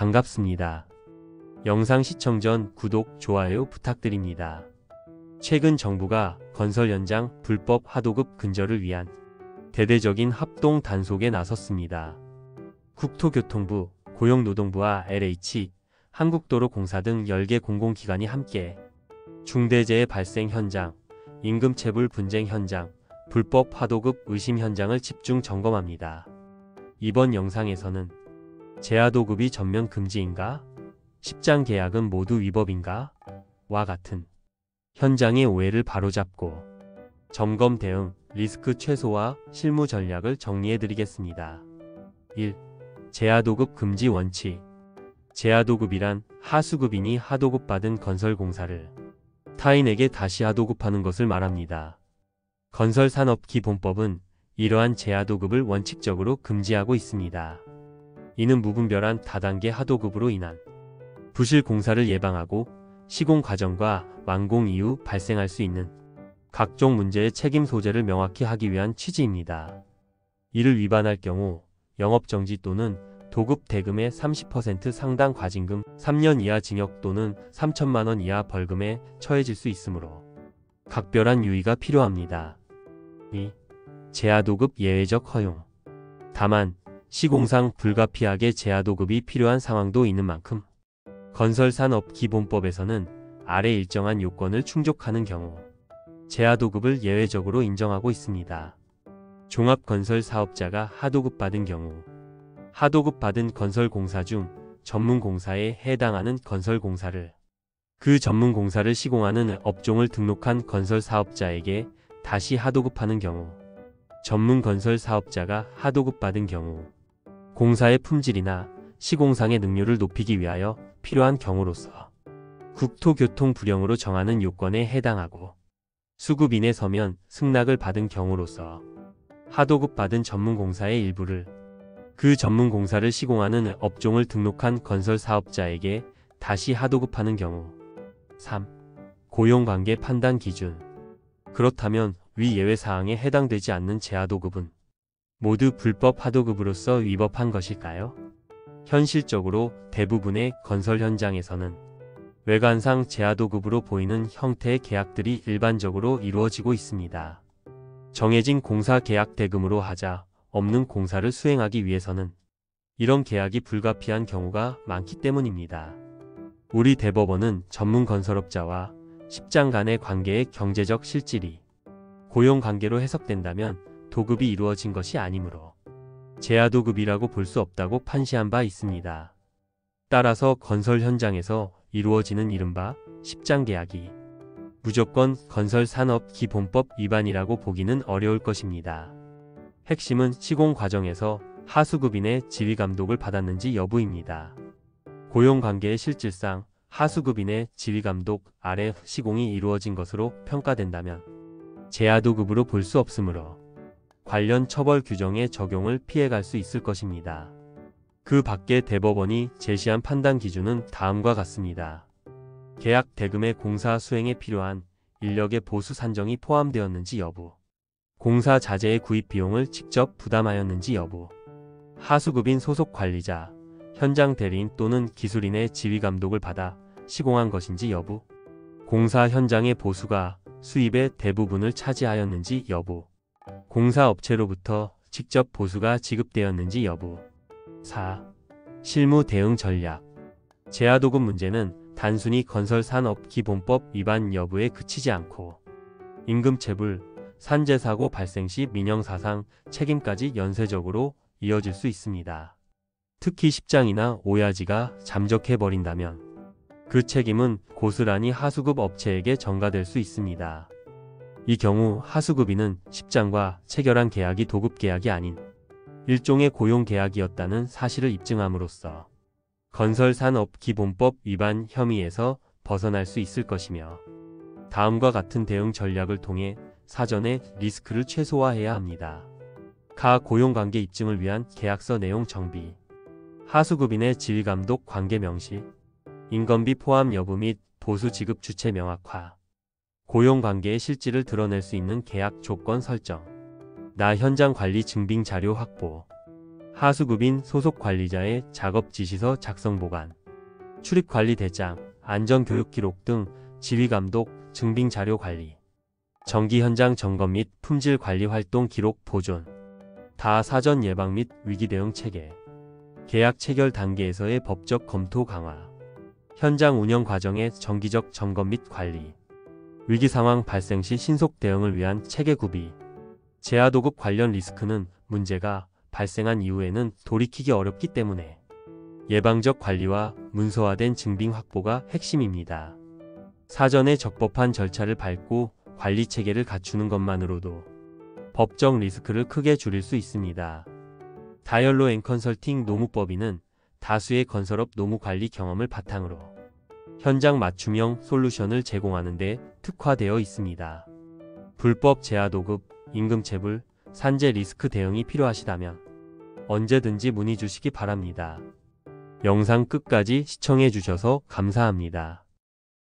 반갑습니다. 영상 시청 전 구독, 좋아요 부탁드립니다. 최근 정부가 건설 현장 불법 하도급 근절을 위한 대대적인 합동 단속에 나섰습니다. 국토교통부, 고용노동부와 LH, 한국도로공사 등 10개 공공기관이 함께 중대재해 발생 현장, 임금체불 분쟁 현장, 불법 하도급 의심 현장을 집중 점검합니다. 이번 영상에서는 재하도급이 전면 금지인가? 십장 계약은 모두 위법인가? 와 같은 현장의 오해를 바로잡고 점검 대응, 리스크 최소화, 실무 전략을 정리해드리겠습니다. 1. 재하도급 금지 원칙. 재하도급이란 하수급인이 하도급 받은 건설공사를 타인에게 다시 하도급하는 것을 말합니다. 건설산업기본법은 이러한 재하도급을 원칙적으로 금지하고 있습니다. 이는 무분별한 다단계 하도급으로 인한 부실 공사를 예방하고 시공 과정과 완공 이후 발생할 수 있는 각종 문제의 책임 소재를 명확히 하기 위한 취지입니다. 이를 위반할 경우 영업정지 또는 도급 대금의 30% 상당 과징금, 3년 이하 징역 또는 3천만 원 이하 벌금에 처해질 수 있으므로 각별한 유의가 필요합니다. 2. 재하도급 예외적 허용. 다만 시공상 불가피하게 재하도급이 필요한 상황도 있는 만큼 건설산업기본법에서는 아래 일정한 요건을 충족하는 경우 재하도급을 예외적으로 인정하고 있습니다. 종합건설사업자가 하도급 받은 경우 하도급 받은 건설공사 중 전문공사에 해당하는 건설공사를 그 전문공사를 시공하는 업종을 등록한 건설사업자에게 다시 하도급하는 경우 전문건설사업자가 하도급 받은 경우 공사의 품질이나 시공상의 능률을 높이기 위하여 필요한 경우로서 국토교통부령으로 정하는 요건에 해당하고 수급인의 서면 승낙을 받은 경우로서 하도급 받은 전문공사의 일부를 그 전문공사를 시공하는 업종을 등록한 건설사업자에게 다시 하도급하는 경우 3. 고용관계 판단 기준. 그렇다면 위 예외사항에 해당되지 않는 재하도급은 모두 불법 하도급으로서 위법한 것일까요? 현실적으로 대부분의 건설 현장에서는 외관상 재하도급으로 보이는 형태의 계약들이 일반적으로 이루어지고 있습니다. 정해진 공사 계약 대금으로 하자 없는 공사를 수행하기 위해서는 이런 계약이 불가피한 경우가 많기 때문입니다. 우리 대법원은 전문 건설업자와 십장 간의 관계의 경제적 실질이 고용관계로 해석된다면 도급이 이루어진 것이 아니므로 재하도급이라고 볼 수 없다고 판시한 바 있습니다. 따라서 건설 현장에서 이루어지는 이른바 십장 계약이 무조건 건설산업기본법 위반이라고 보기는 어려울 것입니다. 핵심은 시공 과정에서 하수급인의 지휘감독을 받았는지 여부입니다. 고용관계의 실질상 하수급인의 지휘감독 아래 시공이 이루어진 것으로 평가된다면 재하도급으로 볼 수 없으므로 관련 처벌 규정의 적용을 피해갈 수 있을 것입니다. 그 밖에 대법원이 제시한 판단 기준은 다음과 같습니다. 계약 대금의 공사 수행에 필요한 인력의 보수 산정이 포함되었는지 여부, 공사 자재의 구입 비용을 직접 부담하였는지 여부, 하수급인 소속 관리자, 현장 대리인 또는 기술인의 지휘 감독을 받아 시공한 것인지 여부, 공사 현장의 보수가 수입의 대부분을 차지하였는지 여부, 공사업체로부터 직접 보수가 지급되었는지 여부. 4. 실무 대응 전략. 재하도급 문제는 단순히 건설산업기본법 위반 여부에 그치지 않고 임금체불, 산재사고 발생 시 민형사상 책임까지 연쇄적으로 이어질 수 있습니다. 특히 십장이나 오야지가 잠적해버린다면 그 책임은 고스란히 하수급 업체에게 전가될 수 있습니다. 이 경우 하수급인은 십장과 체결한 계약이 도급 계약이 아닌 일종의 고용 계약이었다는 사실을 입증함으로써 건설산업기본법 위반 혐의에서 벗어날 수 있을 것이며 다음과 같은 대응 전략을 통해 사전에 리스크를 최소화해야 합니다. 가 고용관계 입증을 위한 계약서 내용 정비, 하수급인의 지휘감독 관계 명시, 인건비 포함 여부 및 보수 지급 주체 명확화, 고용관계의 실질을 드러낼 수 있는 계약 조건 설정, 나 현장 관리 증빙 자료 확보, 하수급인 소속 관리자의 작업 지시서 작성 보관, 출입 관리 대장, 안전 교육 기록 등 지휘 감독, 증빙 자료 관리, 정기 현장 점검 및 품질 관리 활동 기록 보존, 다 사전 예방 및 위기 대응 체계, 계약 체결 단계에서의 법적 검토 강화, 현장 운영 과정의 정기적 점검 및 관리, 위기 상황 발생 시 신속 대응을 위한 체계 구비. 제하도급 관련 리스크는 문제가 발생한 이후에는 돌이키기 어렵기 때문에 예방적 관리와 문서화된 증빙 확보가 핵심입니다. 사전에 적법한 절차를 밟고 관리 체계를 갖추는 것만으로도 법적 리스크를 크게 줄일 수 있습니다. 다이얼로 앤 컨설팅 노무법인은 다수의 건설업 노무 관리 경험을 바탕으로 현장 맞춤형 솔루션을 제공하는 데 특화되어 있습니다. 불법 제하도급, 임금체불, 산재 리스크 대응이 필요하시다면 언제든지 문의 주시기 바랍니다. 영상 끝까지 시청해 주셔서 감사합니다.